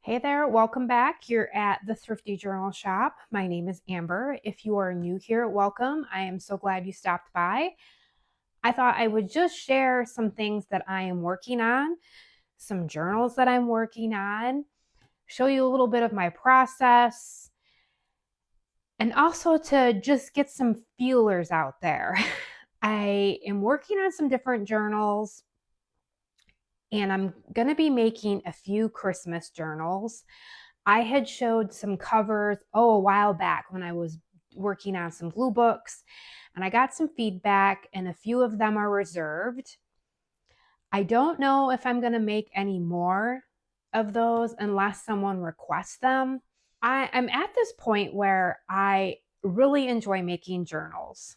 Hey there, welcome back. You're at the Thrifty Journal Shop. My name is Amber. If you are new here, welcome. I am so glad you stopped by. I thought I would just share some things that I am working on, some journals that I'm working on, show you a little bit of my process, and also to just get some feelers out there. I am working on some different journals, and I'm going to be making a few Christmas journals. I had showed some covers, a while back when I was working on some glue books, and I got some feedback, and a few of them are reserved. I don't know if I'm going to make any more of those unless someone requests them. I'm at this point where I really enjoy making journals.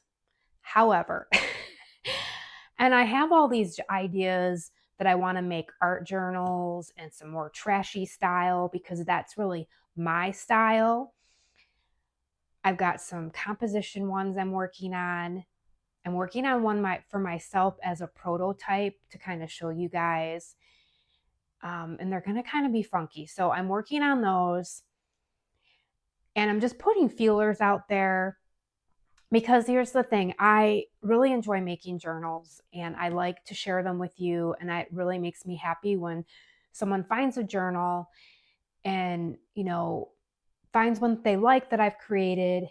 However, and I have all these ideas that I want to make art journals and some more trashy style because that's really my style. I've got some composition ones I'm working on. I'm working on one for myself as a prototype to kind of show you guys. And they're going to kind of be funky. So I'm working on those. And I'm just putting feelers out there because here's the thing. I really enjoy making journals and I like to share them with you. And it really makes me happy when someone finds a journal and, finds one that they like that I've created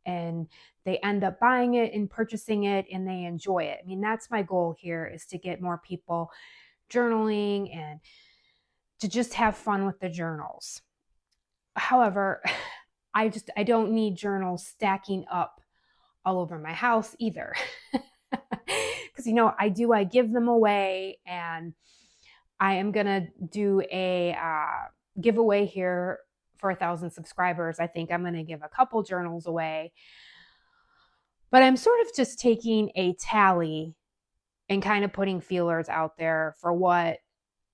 and they end up buying it and purchasing it and they enjoy it. I mean, that's my goal here, is to get more people journaling and to just have fun with the journals. However, I don't need journals stacking up all over my house either. Because I give them away, and I am gonna do a giveaway here for 1,000 subscribers. I think I'm gonna give a couple journals away, but I'm sort of just taking a tally and kind of putting feelers out there for what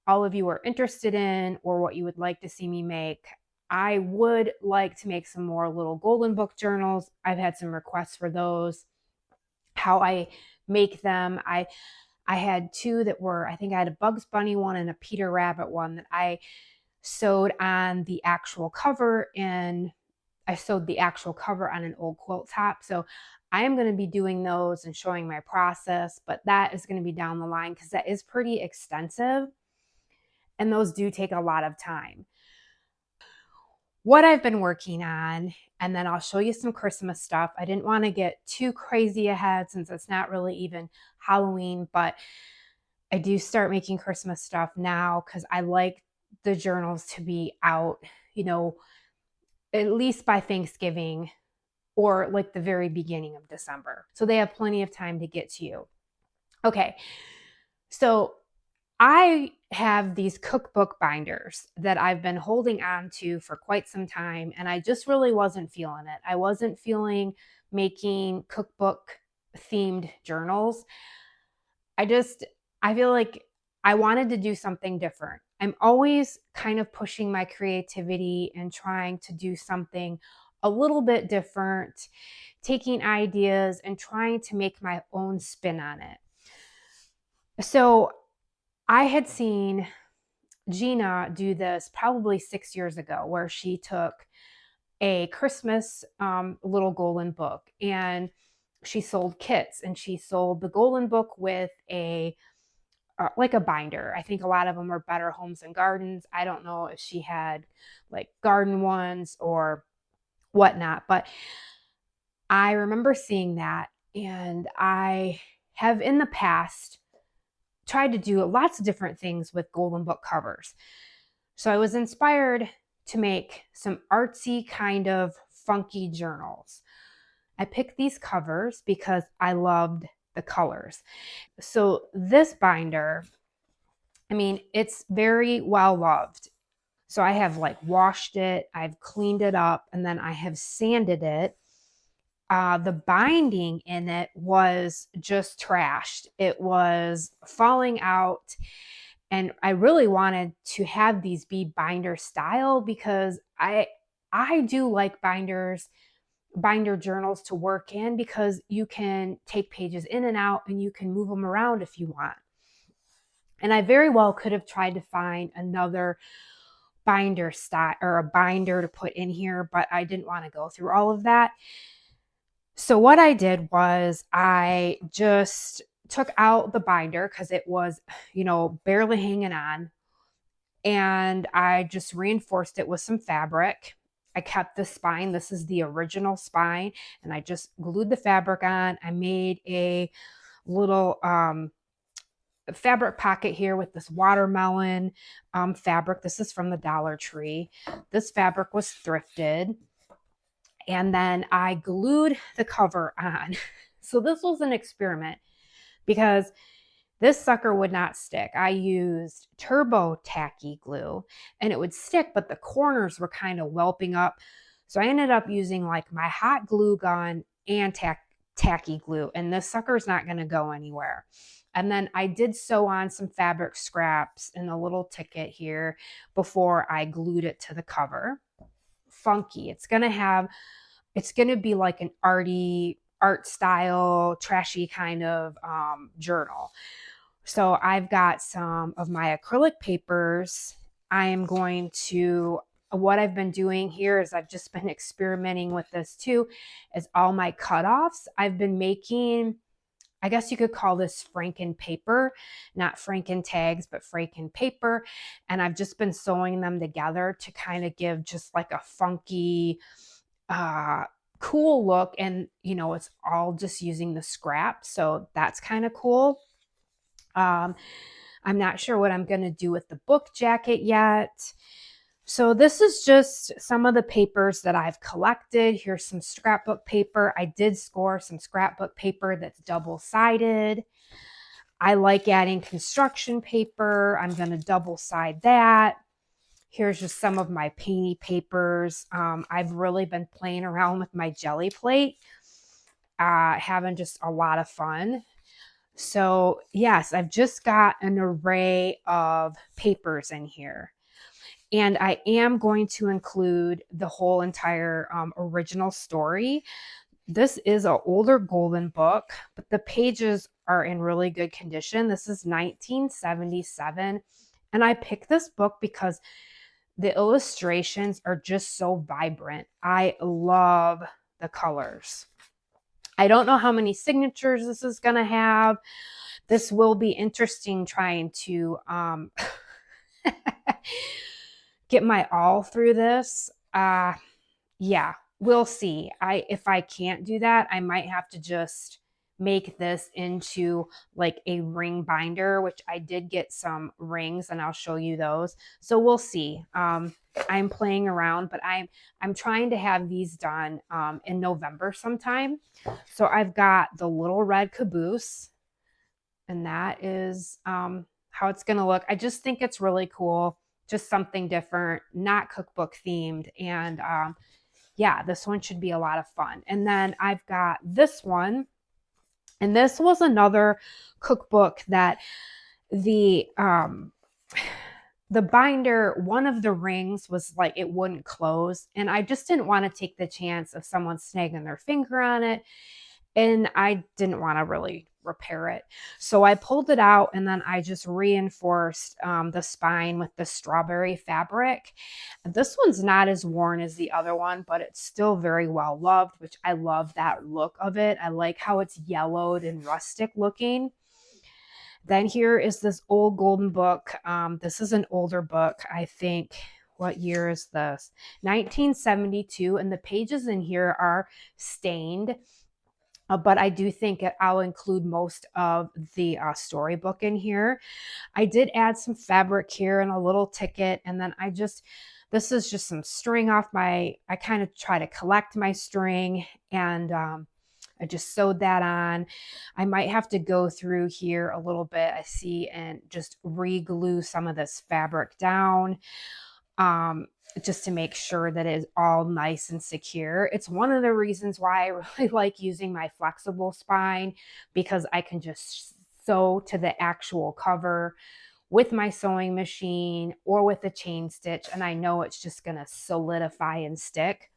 all of you are interested in or what you would like to see me make. I would like to make some more little golden book journals. I've had some requests for those. How I make them. I had two that were, I think I had a Bugs Bunny one and a Peter Rabbit one that I sewed on the actual cover, and I sewed the actual cover on an old quilt top. So I am going to be doing those and showing my process, but that is going to be down the line because that is pretty extensive and those do take a lot of time. What I've been working on, and then I'll show you some Christmas stuff. I didn't want to get too crazy ahead since it's not really even Halloween, but I do start making Christmas stuff now because I like the journals to be out, at least by Thanksgiving or like the very beginning of December. So they have plenty of time to get to you. Okay, so I have these cookbook binders that I've been holding on to for quite some time, and I just really wasn't feeling it. I wasn't feeling making cookbook themed journals. I feel like I wanted to do something different. I'm always kind of pushing my creativity and trying to do something a little bit different, taking ideas and trying to make my own spin on it. So I had seen Gina do this probably 6 years ago, where she took a Christmas little golden book and she sold kits, and she sold the golden book with a like a binder. I think a lot of them were Better Homes and Gardens. I don't know if she had like garden ones or whatnot, but I remember seeing that, and I have in the past tried to do lots of different things with golden book covers. So I was inspired to make some artsy kind of funky journals. I picked these covers because I loved the colors. So this binder, it's very well loved. So I have like washed it, I've cleaned it up, and then I have sanded it. The binding in it was just trashed. It was falling out. And I really wanted to have these be binder style because I do like binder journals to work in because you can take pages in and out and you can move them around if you want. And I very well could have tried to find another binder style or a binder to put in here, but I didn't want to go through all of that. So what I did was I just took out the binder because it was, barely hanging on. And I just reinforced it with some fabric. I kept the spine. This is the original spine. And I just glued the fabric on. I made a little fabric pocket here with this watermelon fabric. This is from the Dollar Tree. This fabric was thrifted. And then I glued the cover on. So this was an experiment because this sucker would not stick. I used turbo tacky glue and it would stick, but the corners were kind of whelping up. So I ended up using like my hot glue gun and tacky glue, and this sucker's not going to go anywhere. And then I did sew on some fabric scraps in a little ticket here before I glued it to the cover. Funky. It's going to be like an art style, trashy kind of journal. So I've got some of my acrylic papers. What I've been doing here is I've just been experimenting with this too, is all my cutoffs. I've been making, I guess you could call this Franken paper, not Franken tags, but Franken paper. And I've just been sewing them together to kind of give just like a funky, cool look. And, it's all just using the scrap. So that's kind of cool. I'm not sure what I'm going to do with the book jacket yet. So this is just some of the papers that I've collected. Here's some scrapbook paper. I did score some scrapbook paper that's double-sided. I like adding construction paper. I'm going to double-side that. Here's just some of my painty papers. I've really been playing around with my jelly plate, having just a lot of fun. So yes, I've just got an array of papers in here. And I am going to include the whole entire original story. This is an older golden book, but the pages are in really good condition. This is 1977. And I picked this book because the illustrations are just so vibrant. I love the colors. I don't know how many signatures this is going to have. This will be interesting trying to get my all through this. Yeah, we'll see. If I can't do that, I might have to just make this into like a ring binder, which I did get some rings and I'll show you those. So we'll see. I'm playing around, but I'm trying to have these done in November sometime. So I've got the little red caboose, and that is how it's going to look. I just think it's really cool. Just something different, not cookbook themed. And yeah, this one should be a lot of fun. And then I've got this one. And this was another cookbook that the binder, one of the rings was like, it wouldn't close. And I just didn't want to take the chance of someone snagging their finger on it. And I didn't want to really repair it. So I pulled it out and then I just reinforced the spine with the strawberry fabric. This one's not as worn as the other one, but it's still very well loved, which I love that look of it. I like how it's yellowed and rustic looking. Then here is this old golden book. This is an older book. I think, what year is this? 1972. And the pages in here are stained. But I do think I'll include most of the storybook in here. I did add some fabric here and a little ticket. And then this is just some string off I kind of try to collect my string, and I just sewed that on. I might have to go through here a little bit, I see, and just re-glue some of this fabric down. Just to make sure that it is all nice and secure. It's one of the reasons why I really like using my flexible spine, because I can just sew to the actual cover with my sewing machine or with a chain stitch, and I know it's just going to solidify and stick.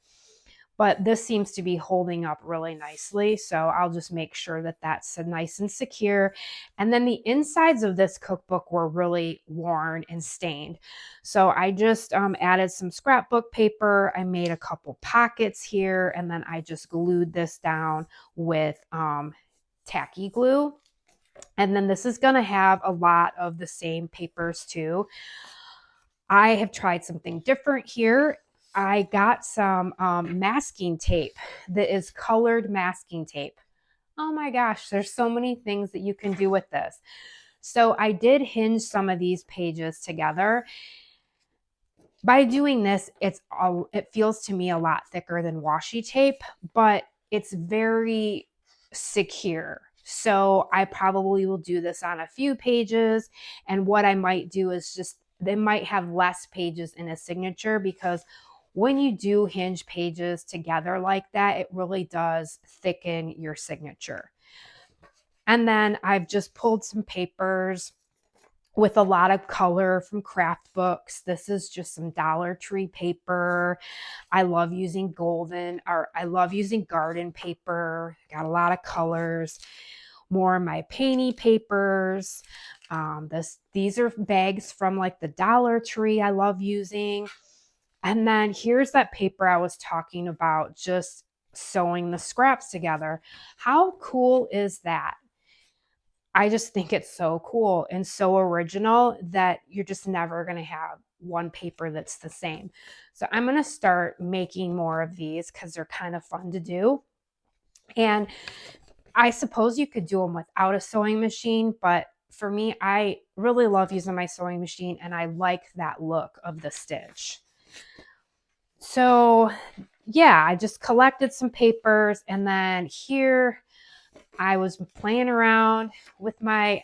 but this seems to be holding up really nicely. So I'll just make sure that that's nice and secure. And then the insides of this cookbook were really worn and stained. So I just added some scrapbook paper. I made a couple pockets here, and then I just glued this down with tacky glue. And then this is going to have a lot of the same papers too. I have tried something different here. I got some masking tape that is colored masking tape. Oh my gosh, there's so many things that you can do with this. So I did hinge some of these pages together. By doing this, it feels to me a lot thicker than washi tape, but it's very secure. So I probably will do this on a few pages. And what I might do is just, they might have less pages in a signature, because when you do hinge pages together like that, it really does thicken your signature. And then I've just pulled some papers with a lot of color from craft books. This is just some Dollar Tree paper. I love using I love using garden paper. Got a lot of colors. More of my painty papers. These are bags from like the Dollar Tree I love using. And then here's that paper I was talking about, just sewing the scraps together. How cool is that? I just think it's so cool and so original that you're just never going to have one paper that's the same. So I'm going to start making more of these because they're kind of fun to do. And I suppose you could do them without a sewing machine, but for me, I really love using my sewing machine, and I like that look of the stitch. So yeah, I just collected some papers, and then here I was playing around with my,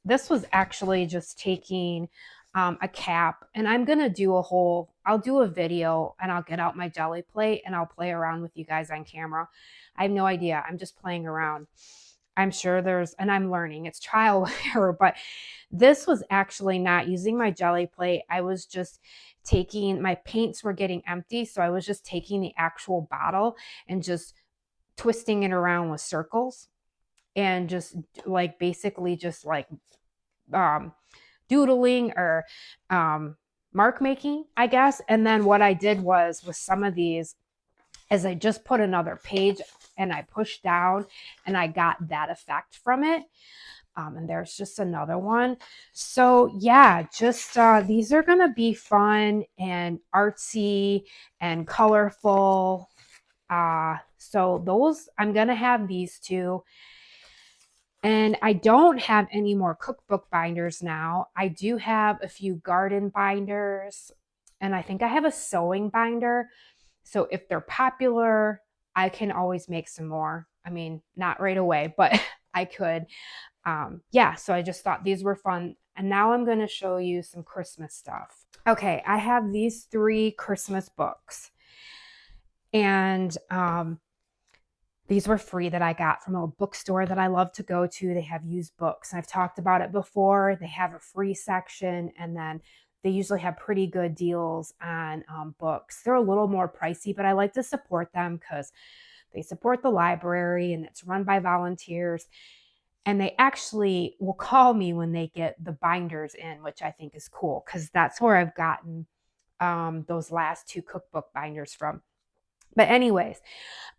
this was actually just taking a cap, and I'm going to do I'll do a video, and I'll get out my jelly plate and I'll play around with you guys on camera. I have no idea. I'm just playing around. I'm sure and I'm learning. It's trial and error, but this was actually not using my jelly plate. I was just my paints were getting empty. So I was just taking the actual bottle and just twisting it around with circles, and just like basically just like doodling or mark making, I guess. And then what I did was with some of these is I just put another page and I pushed down, and I got that effect from it. And there's just another one. So yeah, just these are gonna be fun and artsy and colorful. So those, I'm gonna have these two. And I don't have any more cookbook binders now. I do have a few garden binders, and I think I have a sewing binder. So if they're popular, I can always make some more. I mean, not right away, but I could. Yeah, so I just thought these were fun. And now I'm going to show you some Christmas stuff. Okay, I have these 3 Christmas books. And these were free that I got from a bookstore that I love to go to. They have used books. I've talked about it before. They have a free section, and then they usually have pretty good deals on books. They're a little more pricey, but I like to support them because they support the library, and it's run by volunteers. And they actually will call me when they get the binders in, which I think is cool, because that's where I've gotten those last 2 cookbook binders from. But anyways,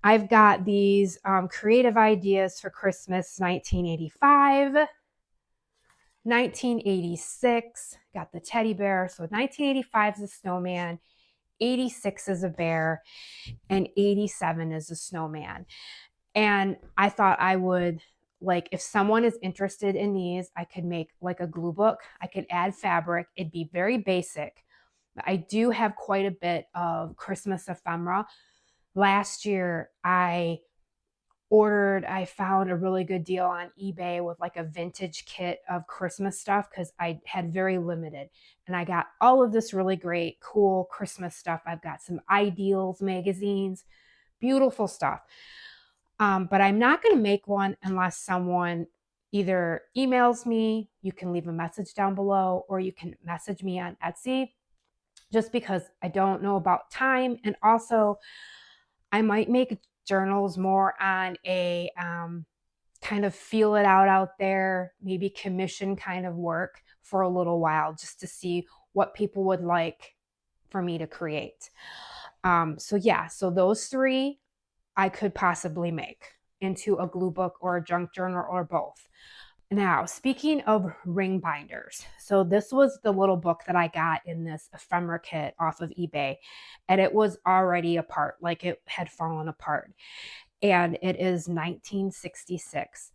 I've got these creative ideas for Christmas 1985, 1986, got the teddy bear. So 1985 is a snowman, 86 is a bear, and 87 is a snowman. And I thought I would, like, if someone is interested in these, I could make like a glue book. I could add fabric. It'd be very basic. But I do have quite a bit of Christmas ephemera. Last year, I found a really good deal on eBay with like a vintage kit of Christmas stuff, because I had very limited. And I got all of this really great, cool Christmas stuff. I've got some Ideals magazines, beautiful stuff. But I'm not going to make one unless someone either emails me, you can leave a message down below, or you can message me on Etsy, just because I don't know about time. And also, I might make journals more on a kind of feel it out there, maybe commission kind of work for a little while just to see what people would like for me to create. So yeah, so those three I could possibly make into a glue book or a junk journal or both. Now, speaking of ring binders, so this was the little book that I got in this ephemera kit off of eBay, and it was already apart, like it had fallen apart. And it is 1966,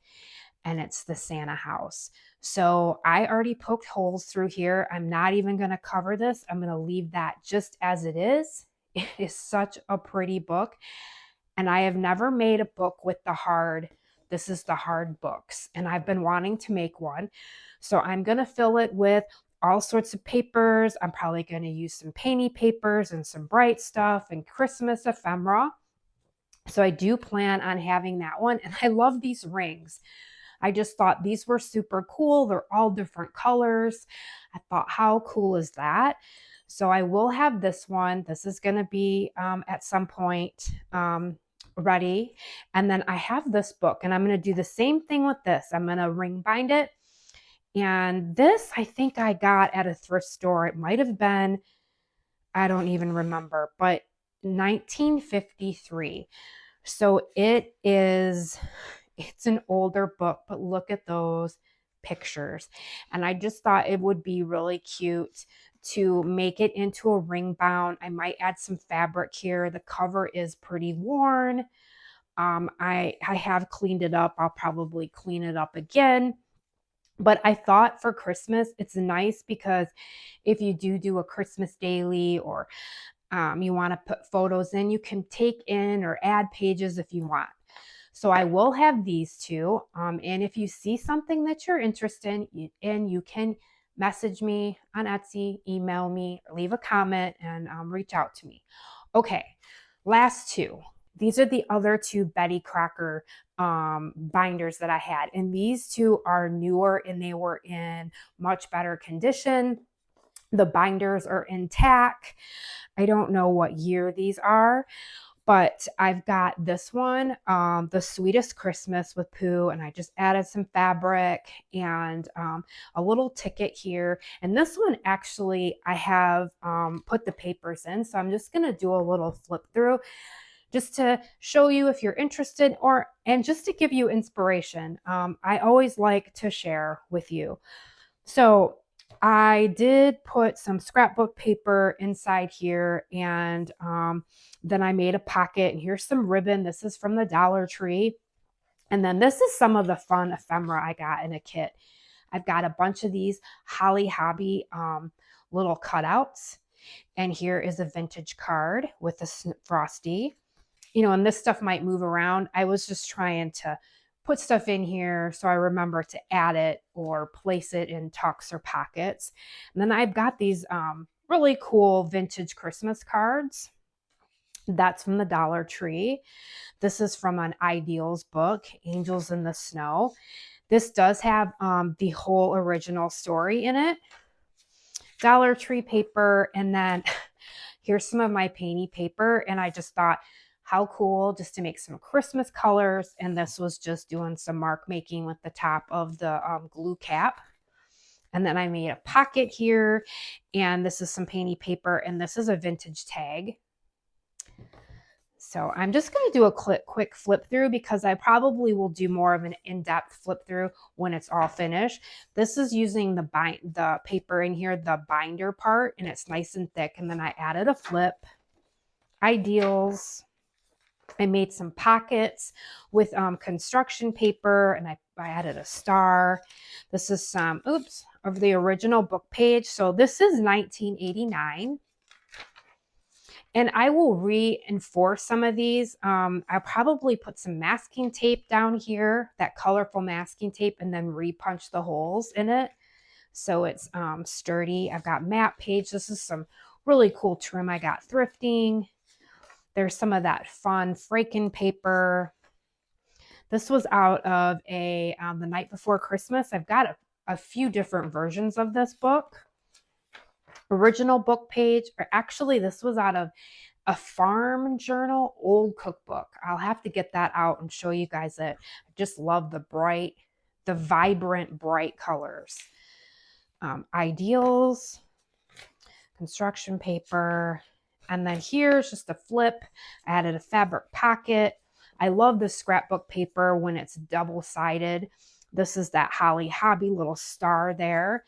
and it's the Santa house. So I already poked holes through here. I'm not even going to cover this. I'm going to leave that just as it is. It is such a pretty book, and I have never made a book with the hard. This is the hard books, and I've been wanting to make one. So I'm going to fill it with all sorts of papers. I'm probably going to use some painty papers and some bright stuff and Christmas ephemera. So I do plan on having that one. And I love these rings. I just thought these were super cool. They're all different colors. I thought, how cool is that? So I will have this one. This is going to be at some point ready. And then I have this book, and I'm going to do the same thing with this. I'm going to ring bind it. And this, I think I got at a thrift store. It might have been, I don't even remember, but 1953. So it's an older book, but look at those pictures. And I just thought it would be really cute to make it into a ring bound. I might add some fabric here. The cover is pretty worn. I have cleaned it up. I'll probably clean it up again. But I thought for Christmas, it's nice because if you do a Christmas daily, or you want to put photos in, you can take in or add pages if you want. So I will have these two. And if you see something that you're interested in, you can message me on Etsy, email me, or leave a comment and reach out to me. Okay, last two. These are the other two Betty Crocker binders that I had. And these two are newer, and they were in much better condition. The binders are intact. I don't know what year these are, but I've got this one, The Sweetest Christmas with Pooh, and I just added some fabric and a little ticket here. And this one, actually, I have put the papers in, so I'm just going to do a little flip through just to show you if you're interested, and just to give you inspiration. I always like to share with you. So I did put some scrapbook paper inside here, and then I made a pocket, and here's some ribbon. This is from the Dollar Tree. And then this is some of the fun ephemera I got in a kit. I've got a bunch of these Holly Hobby little cutouts. And here is a vintage card with a Frosty. And this stuff might move around. I was just trying to put stuff in here so I remember to add it or place it in tucks or pockets. And then I've got these really cool vintage Christmas cards. That's from the Dollar Tree. This is from an Ideals book, Angels in the Snow. This does have the whole original story in it. Dollar Tree paper. And then here's some of my painty paper. And I just thought, how cool, just to make some Christmas colors. And this was just doing some mark making with the top of the glue cap. And then I made a pocket here. And this is some painty paper. And this is a vintage tag. So I'm just going to do a quick flip through, because I probably will do more of an in-depth flip through when it's all finished. This is using the paper in here, the binder part, and it's nice and thick. And then I added a flip. Ideals. I made some pockets with construction paper, and I added a star. This is some, of the original book page. So this is 1989. And I will reinforce some of these. I'll probably put some masking tape down here, that colorful masking tape, and then repunch the holes in it so it's sturdy. I've got map page. This is some really cool trim I got thrifting. There's some of that fun Fraken paper. This was out of The Night Before Christmas. I've got a few different versions of this book. Original book page, or actually this was out of a farm journal, old cookbook. I'll have to get that out and show you guys it. I just love the vibrant, bright colors. Ideals, construction paper. And then here's just a flip. I added a fabric pocket. I love the scrapbook paper when it's double-sided. This is that Holly Hobby little star there.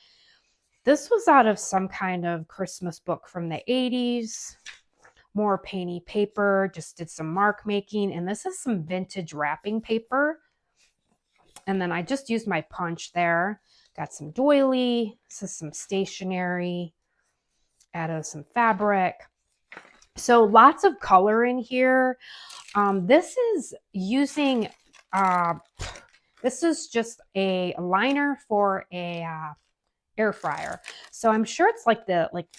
This was out of some kind of Christmas book from the 80s. More painty paper, just did some mark making. And this is some vintage wrapping paper. And then I just used my punch there. Got some doily. This is some stationery. Added some fabric. So lots of color in here. This is using, this is just a liner for a air fryer. So I'm sure it's like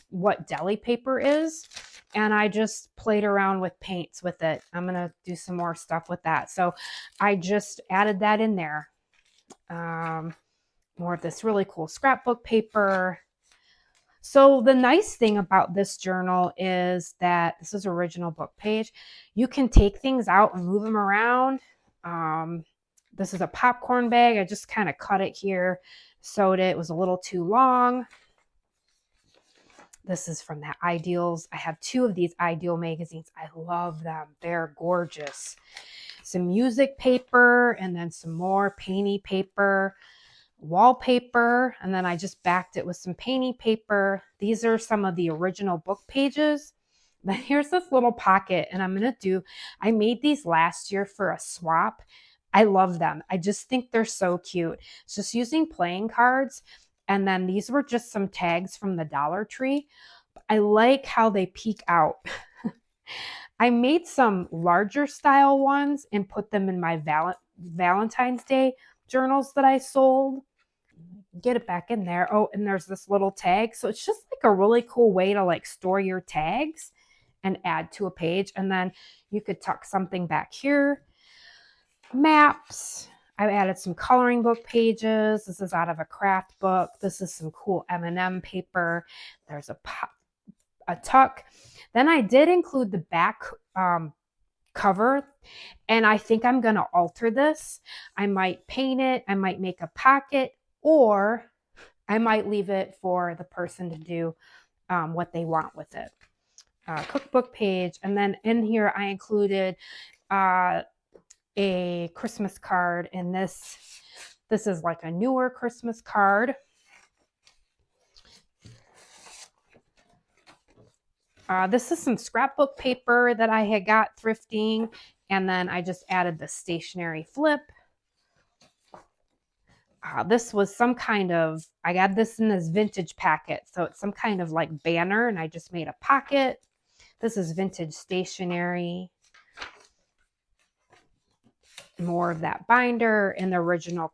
what deli paper is. And I just played around with paints with it. I'm going to do some more stuff with that. So I just added that in there. More of this really cool scrapbook paper. So the nice thing about this journal is that this is original book page. You can take things out and move them around. This is a popcorn bag. I just kind of cut it here, sewed it. It was a little too long. This is from that Ideals. I have 2 of these Ideal magazines. I love them. They're gorgeous. Some music paper and then some more painty paper. Wallpaper, and then I just backed it with some painty paper. These are some of the original book pages. Then here's this little pocket, and I made these last year for a swap. I love them. I just think they're so cute. It's just using playing cards, and then these were just some tags from the Dollar Tree. I like how they peek out. I made some larger style ones and put them in my Valentine's Day journals that I sold. Get it back in there. Oh, and there's this little tag. So it's just like a really cool way to like store your tags and add to a page. And then you could tuck something back here. Maps. I added some coloring book pages. This is out of a craft book. This is some cool M&M paper. There's a tuck. Then I did include the back cover, and I think I'm going to alter this. I might paint it. I might make a pocket, or I might leave it for the person to do what they want with it. Cookbook page. And then in here, I included a Christmas card. And this is like a newer Christmas card. This is some scrapbook paper that I had got thrifting. And then I just added the stationery flip. This was some kind of, I got this in this vintage packet. So it's some kind of like banner, and I just made a pocket. This is vintage stationery. More of that binder and the original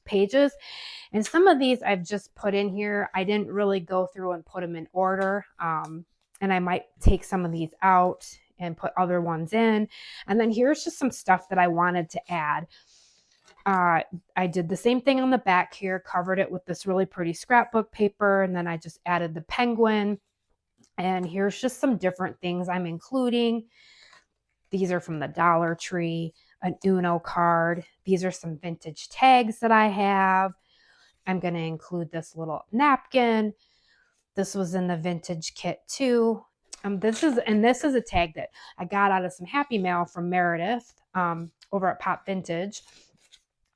pages. And some of these I've just put in here. I didn't really go through and put them in order. And I might take some of these out and put other ones in. And then here's just some stuff that I wanted to add. I did the same thing on the back here, covered it with this really pretty scrapbook paper, and then I just added the penguin. And here's just some different things I'm including. These are from the Dollar Tree, an Uno card. These are some vintage tags that I have. I'm going to include this little napkin. This was in the vintage kit too. This is a tag that I got out of some Happy Mail from Meridith over at Pop Vintage.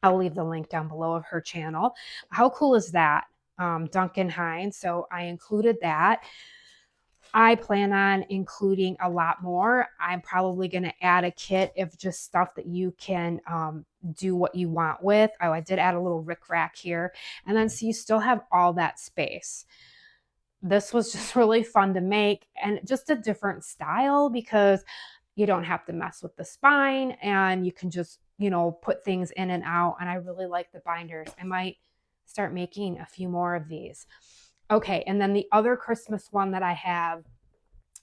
I'll leave the link down below of her channel. How cool is that? Duncan Hines. So I included that. I plan on including a lot more. I'm probably going to add a kit of just stuff that you can do what you want with. Oh, I did add a little rickrack here. And then so you still have all that space. This was just really fun to make, and just a different style because you don't have to mess with the spine, and you can just, put things in and out. And I really like the binders. I might start making a few more of these. Okay, and then the other Christmas one that I have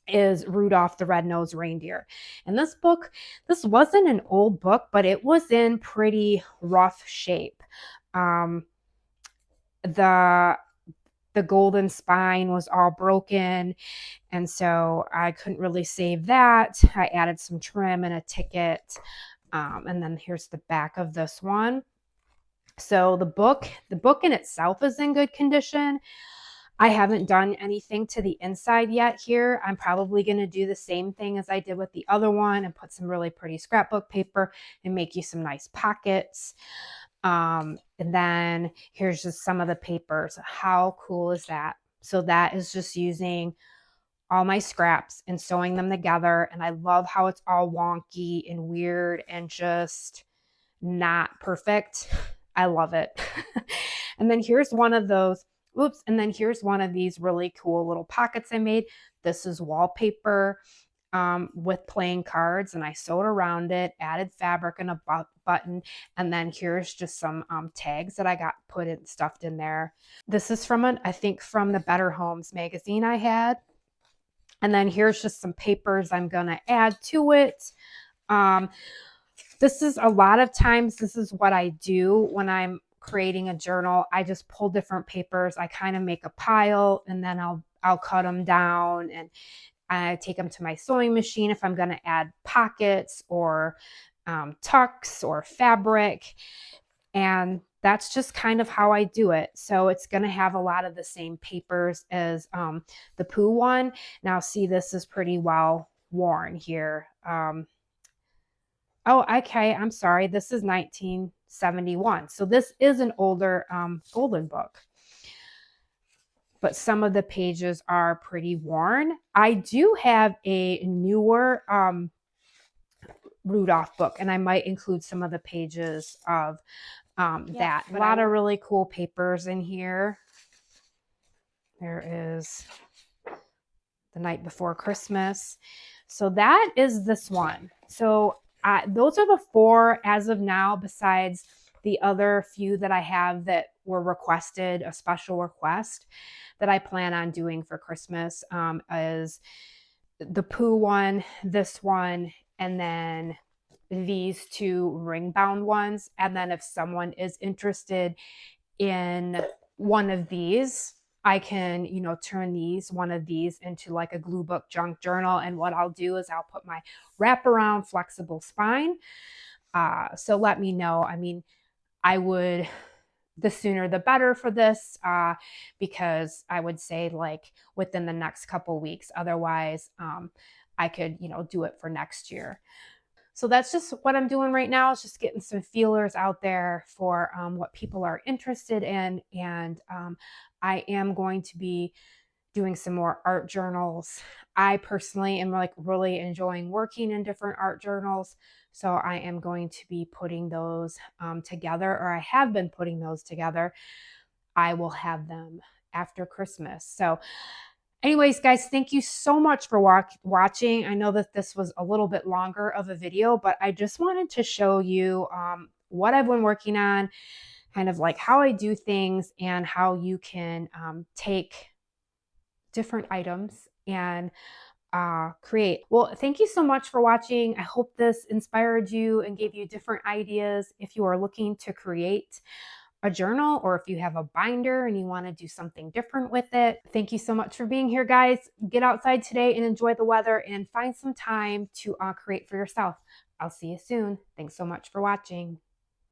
is Rudolph the Red-Nosed Reindeer. And this book, this wasn't an old book, but it was in pretty rough shape. The the golden spine was all broken, and so I couldn't really save that. I added some trim and a ticket, and then here's the back of this one. So the book in itself is in good condition. I haven't done anything to the inside yet here. I'm probably going to do the same thing as I did with the other one and put some really pretty scrapbook paper and make you some nice pockets. And then here's just some of the papers. How cool is that? So that is just using all my scraps and sewing them together. And I love how it's all wonky and weird and just not perfect. I love it. And then here's one of those, oops, and then here's one of these really cool little pockets I made. This is wallpaper with playing cards, and I sewed around it, added fabric and a button, and then here's just some tags that I got put in, stuffed in there. This is from I think from the Better Homes magazine I had. And then here's just some papers I'm gonna add to it. This is a lot of times, this is what I do when I'm creating a journal. I just pull different papers. I kind of make a pile, and then I'll cut them down and I take them to my sewing machine if I'm going to add pockets or tucks or fabric. And that's just kind of how I do it. So it's going to have a lot of the same papers as the Pooh one. Now see, this is pretty well worn here. Oh, okay. I'm sorry. This is 1971. So this is an older golden book. But some of the pages are pretty worn. I do have a newer Rudolph book, and I might include some of the pages of that. A lot of really cool papers in here. There is The Night Before Christmas. So that is this one. So those are the 4 as of now, besides the other few that I have that were requested, a special request that I plan on doing for Christmas, is the Pooh one, this one, and then these 2 ring bound ones. And then if someone is interested in one of these, I can, you know, turn one of these into like a glue book junk journal. And what I'll do is I'll put my wraparound flexible spine. So let me know. I mean, I would, the sooner the better for this, because I would say like within the next couple weeks. Otherwise, I could, you know, do it for next year. So that's just what I'm doing right now, is just getting some feelers out there for what people are interested in. And I am going to be doing some more art journals. I personally am like really enjoying working in different art journals. So I am going to be putting those together, or I have been putting those together. I will have them after Christmas. So anyways, guys, thank you so much for watching. I know that this was a little bit longer of a video, but I just wanted to show you what I've been working on, kind of like how I do things and how you can take different items and create. Well, thank you so much for watching. I hope this inspired you and gave you different ideas if you are looking to create a journal, or if you have a binder and you want to do something different with it. Thank you so much for being here, guys. Get outside today and enjoy the weather and find some time to create for yourself. I'll see you soon. Thanks so much for watching.